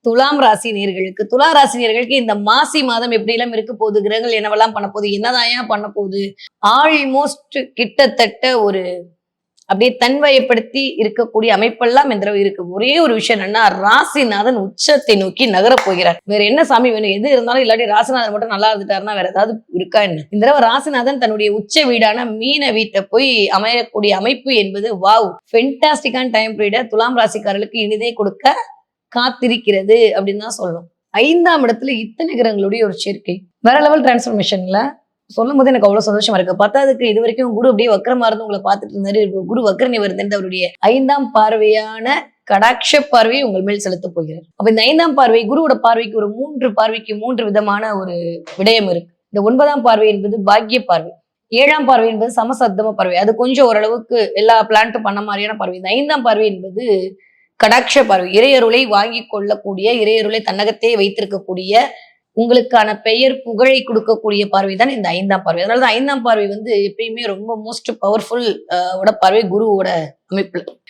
துலாம் ராசி நேர்களுக்கு இந்த மாசி மாதம் எப்படி எல்லாம் இருக்க போகுது, கிரகங்கள் என்னவெல்லாம் பண்ண போகுது, என்னதான் பண்ண போகுது, ஆல்மோஸ்ட் கிட்டத்தட்ட ஒரு அப்படியே தன்வயப்படுத்தி இருக்கக்கூடிய அமைப்பெல்லாம் இந்த தடவை இருக்கு. ஒரே ஒரு விஷயம் என்னன்னா, ராசிநாதன் உச்சத்தை நோக்கி நகர போகிறார். வேற என்ன சாமி வேணும்? எது இருந்தாலும் இல்லாட்டி ராசிநாதன் மட்டும் நல்லா இருந்துட்டாருன்னா வேற ஏதாவது இருக்கா என்ன? இந்த தடவை ராசிநாதன் தன்னுடைய உச்ச வீடான மீன வீட்டை போய் அமையக்கூடிய அமைப்பு என்பது வாவ் ஃபென்டாஸ்டிக்கான டைம் பீரியட துலாம் ராசிக்காரர்களுக்கு இனிதே கொடுக்க காத்திருக்கிறது அப்படின்னு தான் சொல்லணும். 5ஆம் இடத்துல இத்தனை கிரகங்களுடைய ஒரு சேர்க்கை வேற லெவல் டிரான்ஸ்ஃபர்மேஷன்ல சொல்லும் போது எனக்கு அவ்வளவு சந்தோஷமா இருக்கு. பத்தாவதுக்கு இது வரைக்கும் குரு அப்படியே வக்கரமா இருந்து உங்களை பார்த்துட்டு இருந்தாரு. குரு வக்கரனி வருது அவருடைய 5ஆம் பார்வையான கடாட்ச பார்வையை உங்கள் மேல் செலுத்த போகிறார். அப்ப இந்த 5ஆம் பார்வை குருவோட பார்வைக்கு ஒரு 3 பார்வைக்கு 3 விதமான ஒரு விடயம் இருக்கு. இந்த 9ஆம் பார்வை என்பது பாக்கிய பார்வை, 7ஆம் பார்வை என்பது சமசப்தம பார்வை, அது கொஞ்சம் ஓரளவுக்கு எல்லா பிளான்ட்டும் பண்ண மாதிரியான பார்வை. இந்த 5ஆம் பார்வை என்பது கடாட்ச பார்வை, இறையருளை வாங்கி கொள்ளக்கூடிய, இறையருளை தன்னகத்தே வைத்திருக்கக்கூடிய, உங்களுக்கான பெயர் புகழை கொடுக்கக்கூடிய பார்வை தான் இந்த 5ஆம் பார்வை. அதனாலதான் 5ஆம் பார்வை எப்பயுமே ரொம்ப மோஸ்ட் பவர்ஃபுல் பார்வை குருவோட அமைப்புல.